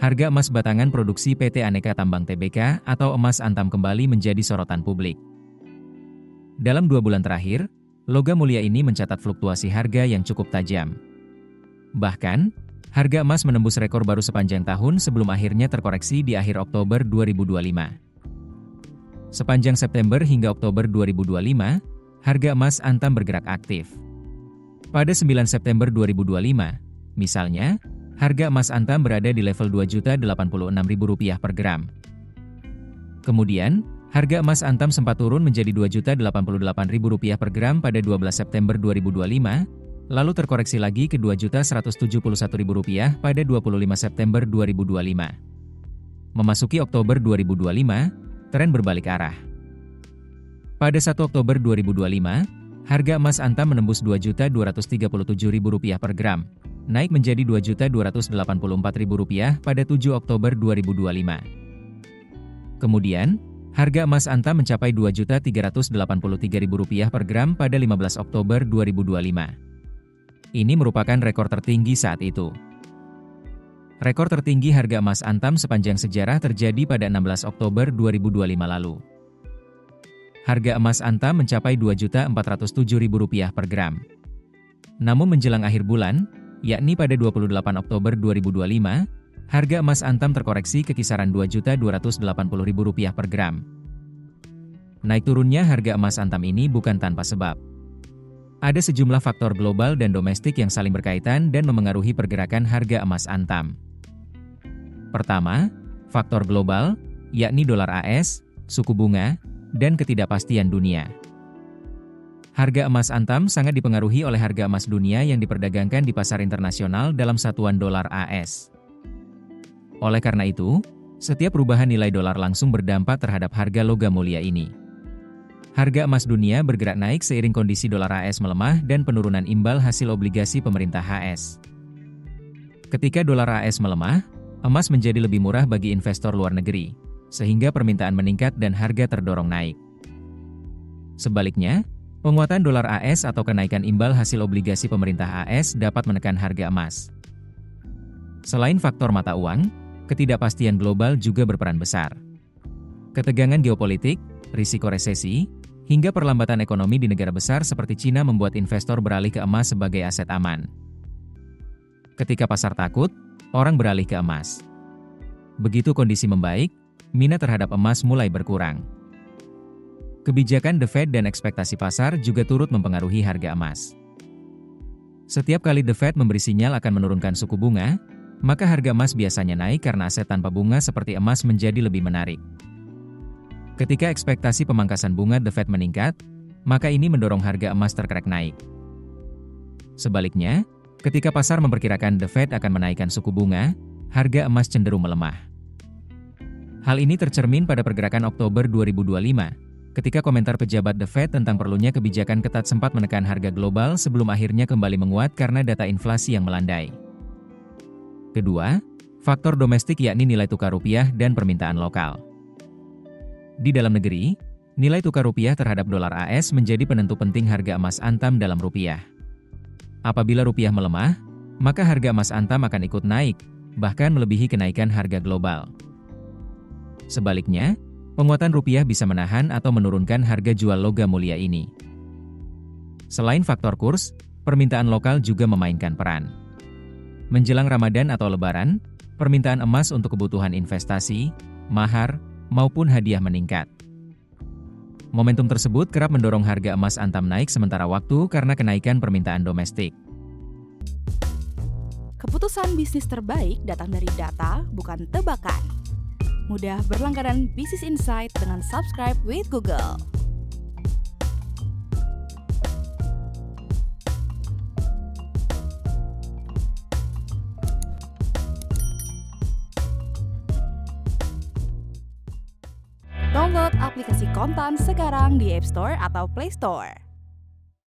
Harga emas batangan produksi PT Aneka Tambang Tbk atau emas Antam kembali menjadi sorotan publik. Dalam 2 bulan terakhir, logam mulia ini mencatat fluktuasi harga yang cukup tajam. Bahkan, harga emas menembus rekor baru sepanjang tahun sebelum akhirnya terkoreksi di akhir Oktober 2025. Sepanjang September hingga Oktober 2025, harga emas Antam bergerak aktif. Pada 9 September 2025, misalnya, harga emas Antam berada di level Rp2.086.000 per gram. Kemudian, harga emas Antam sempat turun menjadi Rp2.088.000 per gram pada 12 September 2025, lalu terkoreksi lagi ke Rp2.171.000 pada 25 September 2025. Memasuki Oktober 2025, tren berbalik arah. Pada 1 Oktober 2025, harga emas Antam menembus Rp2.237.000 per gram, naik menjadi Rp2.284.000 pada 7 Oktober 2025. Kemudian, harga emas Antam mencapai Rp2.383.000 per gram pada 15 Oktober 2025. Ini merupakan rekor tertinggi saat itu. Rekor tertinggi harga emas Antam sepanjang sejarah terjadi pada 16 Oktober 2025 lalu. Harga emas Antam mencapai Rp2.407.000 per gram. Namun menjelang akhir bulan, yakni pada 28 Oktober 2025, harga emas Antam terkoreksi ke kisaran Rp2.280.000 per gram. Naik turunnya harga emas Antam ini bukan tanpa sebab. Ada sejumlah faktor global dan domestik yang saling berkaitan dan memengaruhi pergerakan harga emas Antam. Pertama, faktor global, yakni dolar AS, suku bunga, dan ketidakpastian dunia. Harga emas Antam sangat dipengaruhi oleh harga emas dunia yang diperdagangkan di pasar internasional dalam satuan dolar AS. Oleh karena itu, setiap perubahan nilai dolar langsung berdampak terhadap harga logam mulia ini. Harga emas dunia bergerak naik seiring kondisi dolar AS melemah dan penurunan imbal hasil obligasi pemerintah AS. Ketika dolar AS melemah, emas menjadi lebih murah bagi investor luar negeri, sehingga permintaan meningkat dan harga terdorong naik. Sebaliknya, penguatan dolar AS atau kenaikan imbal hasil obligasi pemerintah AS dapat menekan harga emas. Selain faktor mata uang, ketidakpastian global juga berperan besar. Ketegangan geopolitik, risiko resesi, hingga perlambatan ekonomi di negara besar seperti Cina membuat investor beralih ke emas sebagai aset aman. Ketika pasar takut, orang beralih ke emas. Begitu kondisi membaik, minat terhadap emas mulai berkurang. Kebijakan The Fed dan ekspektasi pasar juga turut mempengaruhi harga emas. Setiap kali The Fed memberi sinyal akan menurunkan suku bunga, maka harga emas biasanya naik karena aset tanpa bunga seperti emas menjadi lebih menarik. Ketika ekspektasi pemangkasan bunga The Fed meningkat, maka ini mendorong harga emas terkerek naik. Sebaliknya, ketika pasar memperkirakan The Fed akan menaikkan suku bunga, harga emas cenderung melemah. Hal ini tercermin pada pergerakan Oktober 2025, ketika komentar pejabat The Fed tentang perlunya kebijakan ketat sempat menekan harga global sebelum akhirnya kembali menguat karena data inflasi yang melandai. Kedua, faktor domestik yakni nilai tukar rupiah dan permintaan lokal. Di dalam negeri, nilai tukar rupiah terhadap dolar AS menjadi penentu penting harga emas Antam dalam rupiah. Apabila rupiah melemah, maka harga emas Antam akan ikut naik, bahkan melebihi kenaikan harga global. Sebaliknya, penguatan rupiah bisa menahan atau menurunkan harga jual logam mulia ini. Selain faktor kurs, permintaan lokal juga memainkan peran. Menjelang Ramadan atau Lebaran, permintaan emas untuk kebutuhan investasi, mahar, maupun hadiah meningkat. Momentum tersebut kerap mendorong harga emas Antam naik sementara waktu karena kenaikan permintaan domestik. Keputusan bisnis terbaik datang dari data, bukan tebakan. Mudah berlangganan Business Insight dengan subscribe with Google. Download aplikasi Kontan sekarang di App Store atau Play Store.